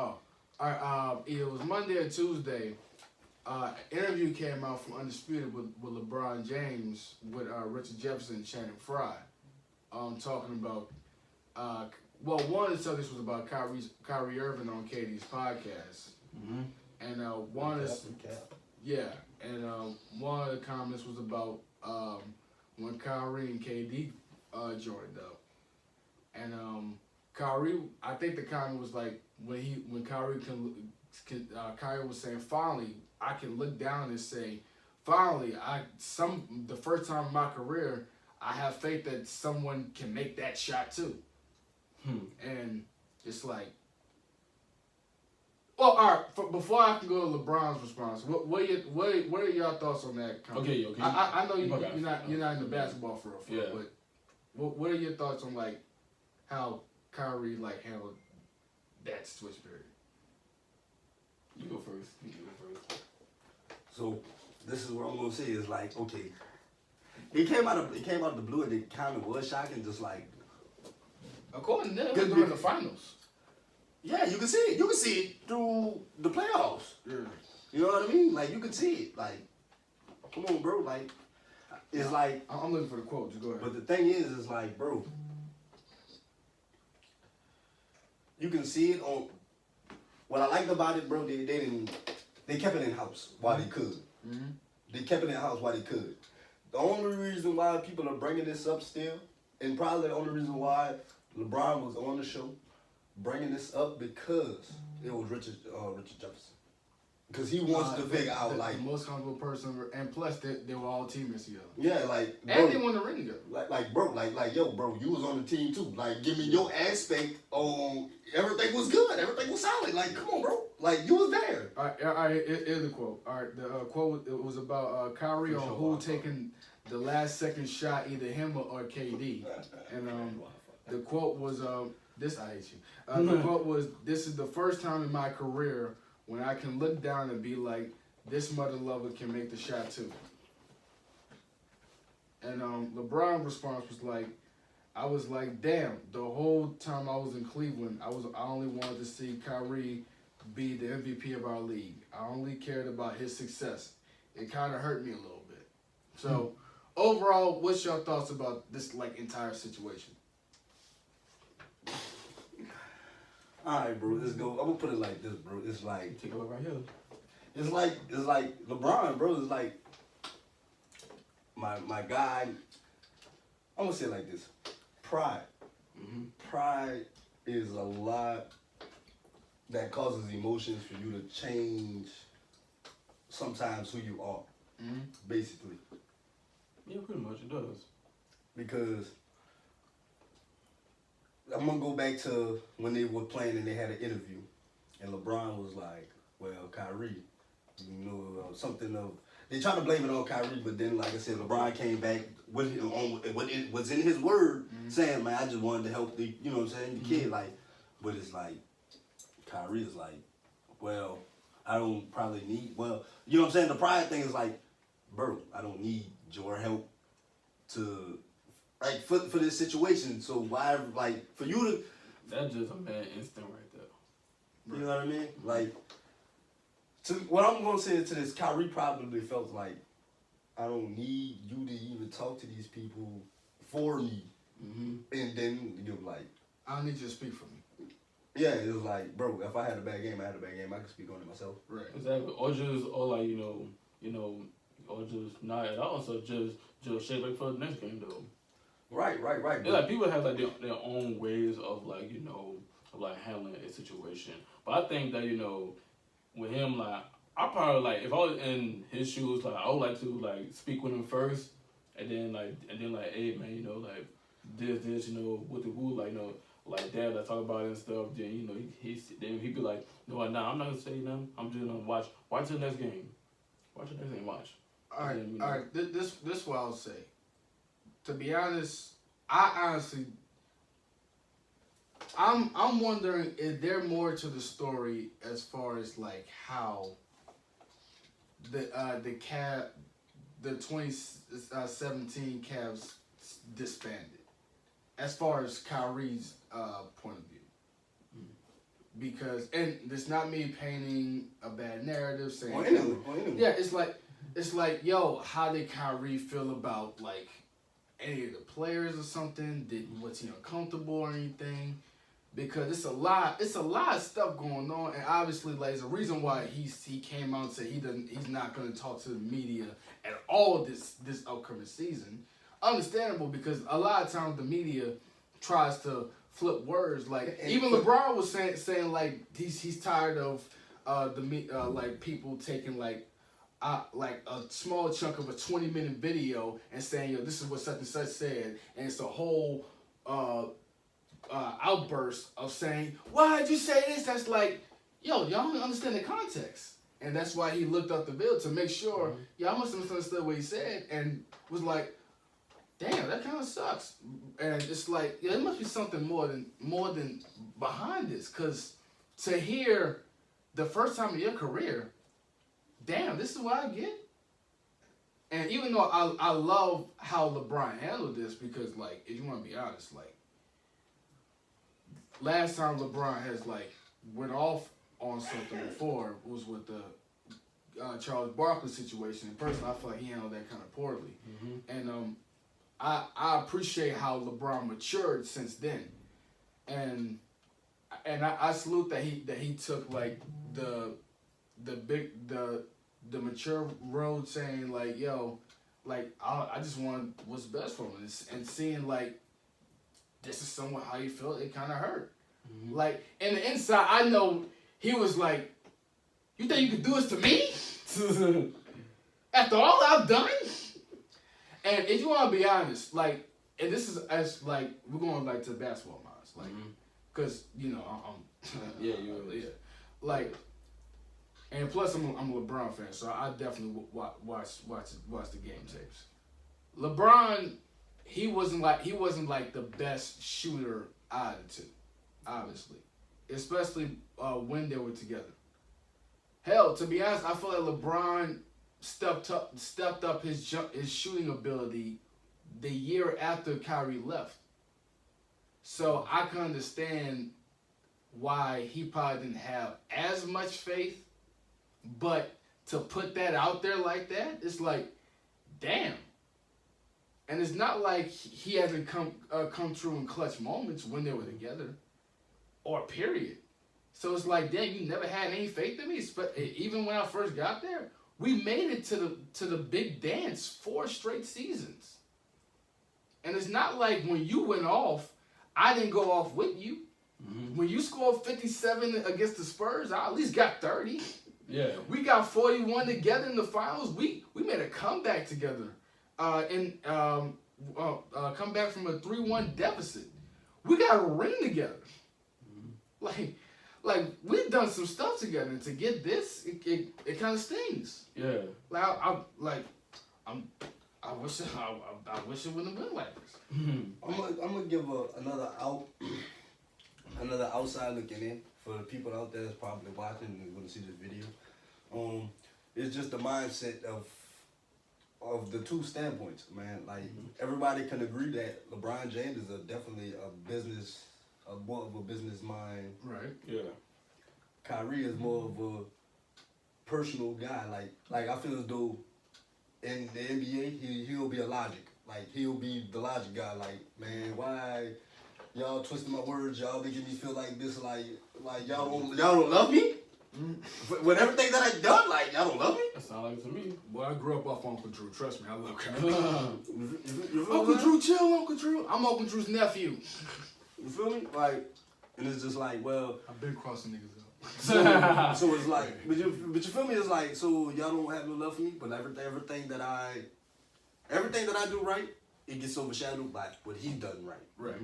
Oh, all right. It was Monday or Tuesday. Interview came out from Undisputed with LeBron James with Richard Jefferson and Shannon Fry. Talking about one of the subjects was about Kyrie Irving on KD's podcast, and one is one of the comments was about when Kyrie and KD joined up, and Kyrie, I think the comment was like when Kyrie Kyrie was saying finally I can look down and say finally the first time in my career I have faith that someone can make that shot too. And it's like, well, all right. Before I can go to LeBron's response, what are y'all thoughts on that comment? Okay. I know you're not in the basketball for but what are your thoughts on like how Kyrie like handled that switch period? You go first. So this is what I'm gonna say is like, okay, it came out of the blue and it kind of was shocking, just like. According to them, during the finals. Yeah, you can see it. You can see it through the playoffs. Yeah. You know what I mean? Like you can see it. Like, come on, bro. Like, it's like I'm looking for the quote. Just go ahead. But the thing is like, bro, you can see it on. What I liked about it, bro, they kept it in house while they could. Mm-hmm. They kept it in house while they could. The only reason why people are bringing this up still, and probably the only reason why LeBron was on the show, bringing this up because it was Richard Jefferson. Because he wants to figure out the most comfortable person, and plus they were all teammates together. Yeah, like and they won the ring together. Like yo, bro, you was on the team too. Like, give me your aspect on everything was good, everything was solid. Like, come on, bro, like you was there. All right. Here's the quote. All right, the quote it was about Kyrie on who taking the last second shot, either him or KD, and the quote was this I hate you. The quote was, "This is the first time in my career when I can look down and be like, this mother lover can make the shot too." And LeBron's response was like, I was like, damn, the whole time I was in Cleveland, I only wanted to see Kyrie be the MVP of our league. I only cared about his success. It kind of hurt me a little bit. So overall, what's your thoughts about this like entire situation? Alright, bro, let's go. I'm gonna put it like this, bro. It's like Take a look right here. It's like LeBron, bro. It's like my guy. I'm gonna say it like this: pride. Mm-hmm. Pride is a lot that causes emotions for you to change. Sometimes who you are, basically. Yeah, pretty much it does. Because I'm gonna go back to when they were playing and they had an interview, and LeBron was like, "Well, Kyrie, you know, something of." They try to blame it on Kyrie, but then, like I said, LeBron came back with what it was in his word, saying, "Man, I just wanted to help the, you know what I'm saying, the kid." Like, but it's like Kyrie is like, "Well, I don't probably need." Well, you know what I'm saying. The pride thing is like, bro, I don't need your help to. Like, for this situation, so why, like, for you to... That's just a man instinct right there. You know what I mean? Like, what I'm going to say to this, Kyrie probably felt like, I don't need you to even talk to these people for me. Mm-hmm. And then you're like... I don't need you to speak for me. Yeah, it was like, bro, if I had a bad game, I had a bad game. I could speak on it myself. Right. Exactly. Or like, or just not at all. So just shape up for the next game, though. Right. Yeah, like people have like their own ways of like of like handling a situation. But I think that with him, like I probably like if I was in his shoes, like I would like to like speak with him first, and then hey man, like this with the woo, like like dad, let's talk about it and stuff. Then he'd be like, no, I'm not gonna say nothing. I'm just gonna watch the next game. Watch the next game. Watch. All right, then, all right. This is what I'll say. To be honest, I'm wondering, is there more to the story as far as like how the 2017 Cavs disbanded, as far as Kyrie's point of view? because, and it's not me painting a bad narrative saying, Or anyone. yeah, it's like, yo, how did Kyrie feel about like any of the players or something? Was he uncomfortable or anything? Because it's a lot of stuff going on, and obviously, like, there's a reason why he came out and said he's not going to talk to the media at all this upcoming season. Understandable, because a lot of times the media tries to flip words. Like, even LeBron was saying like he's tired of like people taking like a small chunk of a 20-minute video and saying, yo, this is what such and such said, and it's a whole outburst of saying, why'd you say this? That's like, yo, y'all don't understand the context. And that's why he looked up the video to make sure, y'all must have understood what he said, and was like, damn, that kind of sucks. And it's like, yeah, there must be something more than behind this, because to hear the first time in your career, damn, this is what I get. And even though I love how LeBron handled this, because, like, if you want to be honest, like, last time LeBron has, like, went off on something before was with the Charles Barkley situation. And personally, I feel like he handled that kind of poorly. And I appreciate how LeBron matured since then. And I salute that he took, like, the mature road, saying, like, yo, like, I just want what's best for him, and seeing, like, this is somewhat how you feel. It kind of hurt. Like, in the inside, I know he was like, you think you could do this to me? After all I've done? And if you want to be honest, like, and this is as, like, we're going, like, to basketball minds, like, because, you know, I'm yeah, you like, and plus I'm a LeBron fan, so I definitely watch the game tapes. LeBron, he wasn't like the best shooter out of the two, obviously, especially when they were together. Hell, to be honest, I feel like LeBron stepped up his shooting ability the year after Kyrie left. So I can understand why he probably didn't have as much faith, but to put that out there like that, it's like, damn. And it's not like he hasn't come true in clutch moments when they were together, or period. So it's like, damn, you never had any faith in me. But even when I first got there, we made it to the big dance 4 straight seasons. And it's not like when you went off, I didn't go off with you. When you scored 57 against the Spurs, I at least got 30. Yeah. We got 41 together in the finals. We made a comeback together. Come back from a 3-1 deficit. We got a ring together. Like we've done some stuff together, and to get this, it kind of stings. Yeah. Like I wish it wouldn't have been like this. I'm gonna give another outside looking in for the people out there that's probably watching and going to see this video. It's just the mindset of the two standpoints, man. Like everybody can agree that LeBron James is definitely more of a business mind. Right. Yeah. Kyrie is more of a personal guy. Like I feel as though in the NBA he'll be a logic. Like he'll be the logic guy. Like, man, why y'all twisting my words? Y'all making me feel like this. Like y'all don't love me. With everything that I've done, like y'all don't love me. That sounds like it to me. Well, I grew up off Uncle Drew. Trust me, I love Kyrie. You feel Uncle me? Drew, chill, Uncle Drew. I'm Uncle Drew's nephew. You feel me? Like, and it's just like, well, I've been crossing niggas so it's like, but you feel me? It's like, so y'all don't have no love for me, but everything that I do right, it gets overshadowed by what he done right. Right.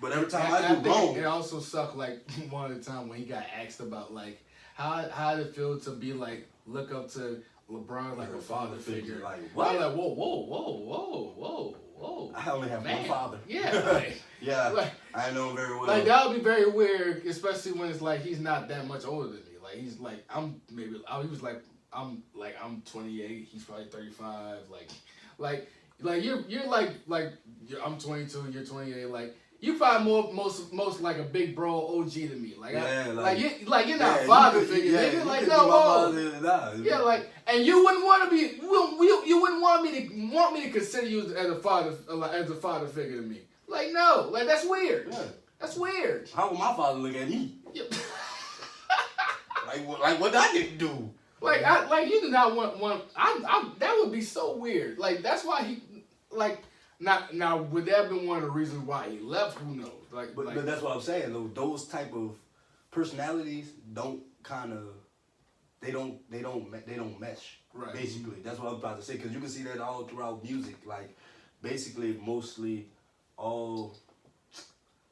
But every time And I do wrong, it also sucked. Like one of the time when he got asked about like how did it feel to be like look up to LeBron like a father figure. Like what? I'm like whoa. I only have Man. one father. Yeah. Like, Yeah, like, I know him very well. like that would be very weird, especially when it's like he's not that much older than me. Like he's like I'm 28, he's probably 35. Like you're I'm 22, you're 28. Like You probably most like a big bro OG to me. Like, Yeah, like you're not a father figure, nigga. Like, no, yeah, like, and you wouldn't want to be, you wouldn't want me to consider you as a father figure to me. Like, no, like that's weird. Yeah. That's weird. How would my father look at me? Yep. like what I didn't do? Like, you do not want. That would be so weird. Like, that's why he, like. Now, would that have been one of the reasons why he left? Who knows? But that's what I'm saying. Though those type of personalities don't mesh. Right. Basically, that's what I'm about to say. Because you can see that all throughout music. Like, basically, mostly all.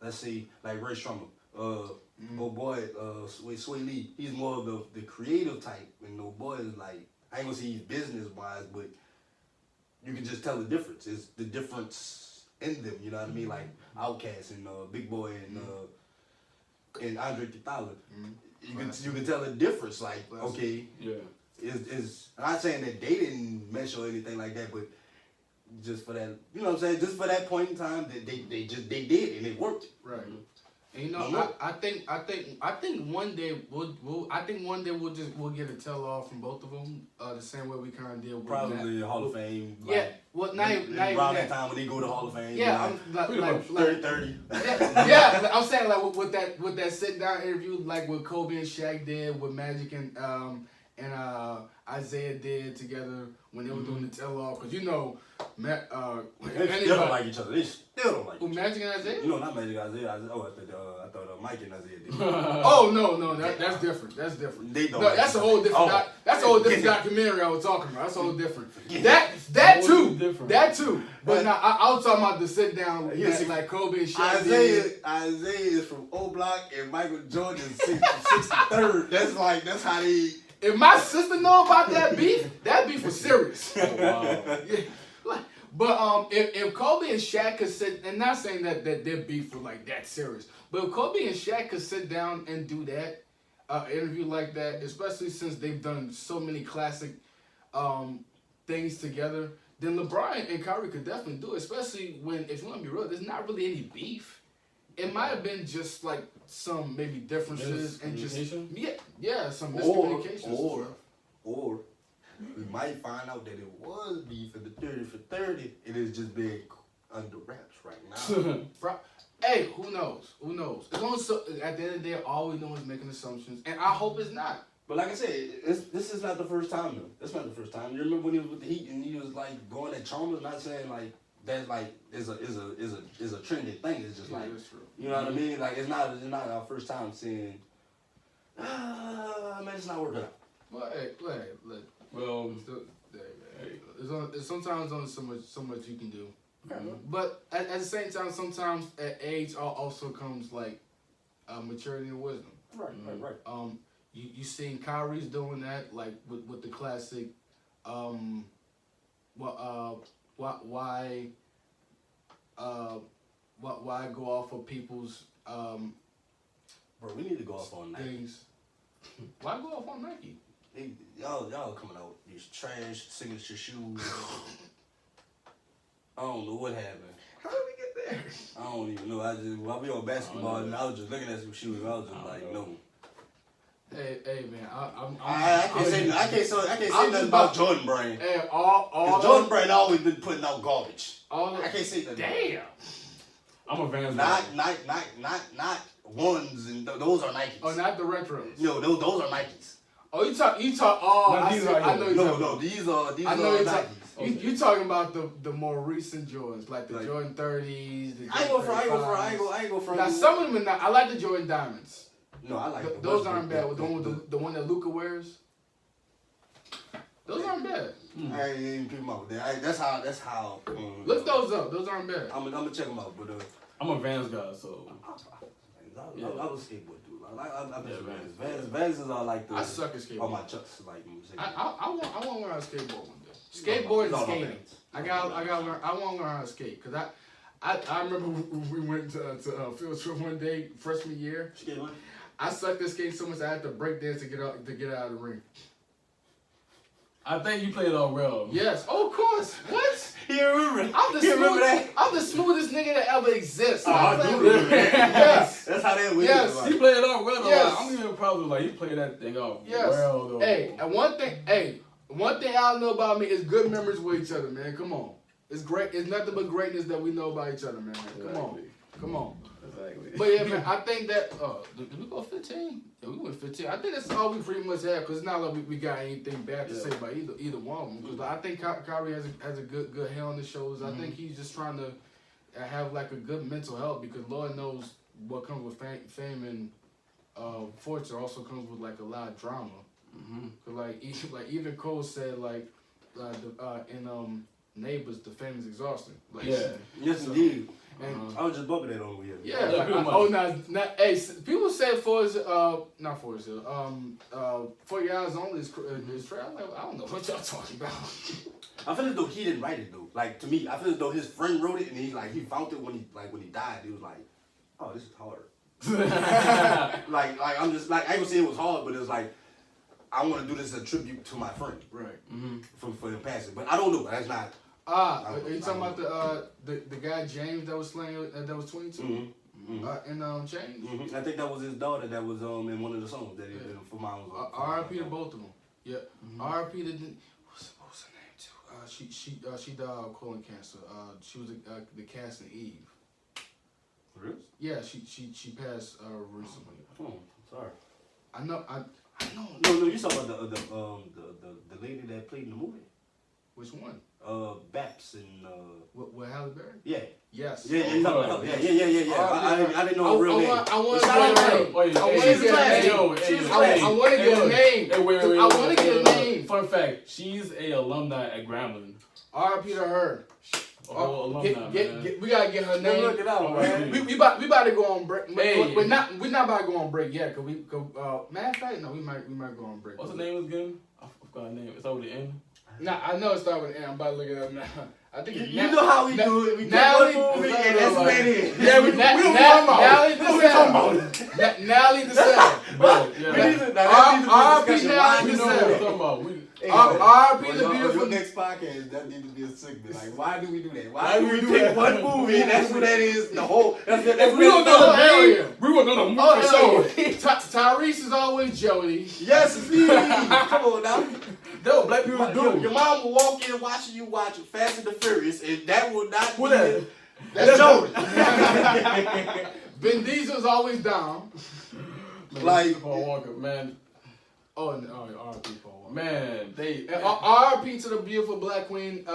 Let's see, like Ray Strummer. Oh boy, Sway Lee. He's more of the creative type, and no boy is like, I ain't gonna say he's business wise, but you can just tell the difference. It's the difference in them. You know what I mean? Like Outkast and Big Boy and Andre 3000. You can tell the difference. Like, okay, yeah, is I'm not saying that they didn't mesh or anything like that, but just for that, you know what I'm saying? Just for that point in time, that they did and it worked. Right. And you know, I think one day we'll get a tell off from both of them the same way we kind of did with probably the Hall of Fame. Yeah, like, well, not even around that time when they go to Hall of Fame. Yeah, like 30. Yeah, I'm saying like with that sit down interview, like what Kobe and Shaq did, what Magic and Isaiah did together when they were doing the tell off, because you know, they still don't like each other. They still don't like each other. Magic and Isaiah? You know, not Magic, Isaiah. I thought Mike and Isaiah did. Oh no, that's different. That's different. They don't. No, like that's a each whole other. different. That's a whole different documentary I was talking about. That's a whole different. That too. But now I was talking about the sit down like Kobe and Shaq. Isaiah is from O Block and Michael Jordan is 63rd. That's how they. If my sister know about that beef was serious. Oh, wow. Yeah. But if Kobe and Shaq could sit, and not saying that their beef was like that serious, but if Kobe and Shaq could sit down and do that interview like that, especially since they've done so many classic things together, then LeBron and Kyrie could definitely do it. Especially when, if you want to be real, there's not really any beef. It might have been just like some maybe differences and just some miscommunications. Or we might find out that it was beef in the 30 for 30. It is just being under wraps right now. Hey, who knows? Who knows? As long as at the end of the day, all we know is making assumptions, and I hope it's not. But like I said, this is not the first time though. That's not the first time. You remember when he was with the Heat and he was like going at Chalmers, not saying like that like is a trendy thing. It's just like, you know what I mean? Like it's not our first time seeing. Man, it's not working out. Well, hey, look. Well, there's sometimes only so much you can do. Okay. But at the same time, sometimes at age also comes like maturity and wisdom. Right. You seen Kyrie's doing that, like with the classic. Why go off of people's Bro, we need to go off on Nike. things? Why go off on Nike? Y'all coming out with these trash signature shoes. I don't know what happened. How did we get there? I don't even know. While we on basketball, and I was just looking at some shoes. And I was just like, no. Hey, man, I can't say nothing about Jordan Brand. Hey, all Jordan Brand always been putting out garbage. I can't say nothing. Damn. I'm a Vans. Not ones, and those are Nikes. Oh, not the retros. No, those are Nikes. Oh, you talk. Oh, No, these are I know you're talking. No, these are Nikes. You talking about the more recent Jordans, like the Jordan 30s. The I ain't go for. Now some of them are not. I like the Jordan Diamonds. No, I like those aren't bad. The one that Luka wears. Those aren't bad. I ain't even pick them out. That's how. Look those up. Those aren't bad. I'm gonna check them out, but I'm a Vans guy, so. I was a skateboard dude. I Vans. Vans is all like the. I suck at skateboard. All my chucks like. I want to learn how to skateboard one day. Skateboard and skating. I got learn. I want to learn how to skate because I remember we went to a field trip one day freshman year. I sucked at skating so much I had to break dance to get out of the ring. I think you played it all well. Yes. Oh, of course. What? He remember. I'm the He remember that. I'm the smoothest nigga that ever exists. Oh, I do played- remember that. Yes. That's how that went. Yes. Like, He played it all well. Yes. I'm giving him props. Like he played that thing off Yes. well though. Hey, and one thing y'all know about me is good memories with each other, man. Come on. It's great. It's nothing but greatness that we know about each other, man. Come on. Come on. Exactly. But yeah, man, I think that did we go 15? Yeah, we went 15. I think that's all we pretty much have because it's not like we got anything bad to say about either one of them. Because I think Kyrie has a good head on the shoulders. I think he's just trying to have like a good mental health because Lord knows what comes with fame and fortune also comes with like a lot of drama. Cause like even Cole said like in Neighbors, the fame is exhausting. Like, Yeah. Yes, indeed. And I was just bumping that over here. yeah, Yeah, like, pretty much. oh, now, hey, people say not Forest Hill, 40 Hours Only is trash. I'm like, I don't know what y'all talking about. I feel as though he didn't write it though. Like to me, I feel as though his friend wrote it and he found it when he died. He was like, oh, this is hard. like I'm just like I ain't gonna say it was hard, but it was like I want to do this as a tribute to my friend, Right. for him passing. But I don't know. That's not. Are you talking about the guy James that was slaying that was 22? And James? I think that was his daughter that was in one of the songs that he did for mine. R.I.P. to both of them. Yeah. R.I.P. to what's her name too? She died of colon cancer. She was the cast in Eve. Really? Yeah, she passed recently. Oh, sorry. I know. No, you talking about the lady that played in the movie? Which one? Baps and With Halle Berry? yeah. Yes. Yeah. I didn't know her real name. I want to get a name. I want to get a name. Fun fact: she's a alumni at Grambling. R.I.P. to her. Alumni, man. We gotta get her name. Look it out, man. We about to go on break. Hey. We're not about to go on break yet. Matter of fact, no, we might go on break. What's her name again? I forgot her name. It's over the end. Nah, I know it started with an M. I'm about to look it up now. I think You know how we do it. We take Nally- one movie and that's what it is. Yeah, we don't Nally the Sound. But We yeah. need to. R.I.P. Nally We the know what we're Sound. talking about. R.I.P. the beautiful. Your next podcast, that needs to be a segment. Like, why do we do that? Why do we pick one movie and that's what that is? The whole. That's If we don't know the name, we won't know the movie. Oh, Tyrese is always Jody. Yes, indeed. Come on now. That's what black people do. Your mom will walk in watching you watch Fast and the Furious, and that will not Who be that? it. That's Jody. Vin Diesel's always down. Like- Paul Walker, man, R.I.P. Paul Walker. man, they R.I.P. to the beautiful black queen,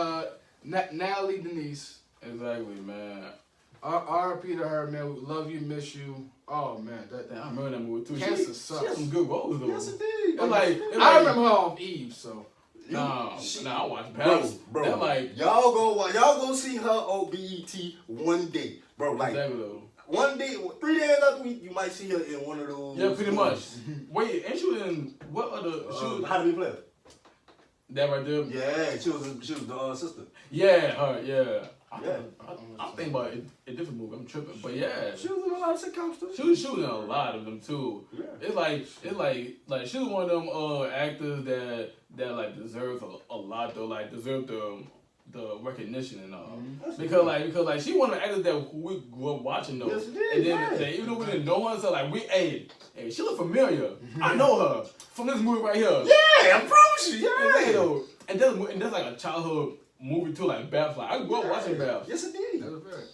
Natalie Denise. exactly, man. R.I.P. to her, man. We love you, miss you. Oh man, Damn, I remember that movie too. Cancer She sucks. had some good roles though. Yes, indeed. I remember her off Eve, so. Nah, I watch Paris. Bro, They're like y'all go see her on BET one day, bro. Like exactly though. one day, 3 days after week, you might see her in one of those. Yeah, pretty much. Wait, ain't she in what other? She was How do we play? that right there. Yeah, she was the sister. Yeah, her. Yeah. Yeah. I'm thinking about a different movie. I'm tripping, but yeah, She was in a lot of sitcoms too. she was shooting a lot of them too. Yeah. It's like she was one of them actors that like deserves a lot though, like deserve the recognition and all. Because she one of the actors that we grew up watching though. Yes, it did, And then right. even though we didn't know her, so like hey, she look familiar. I know her from this movie right here. Yeah, I promise you. Exactly, Yeah. though. And that's like a childhood movie too, like Babs. Like I grew up watching Babs. Yes, indeed. That's a fact.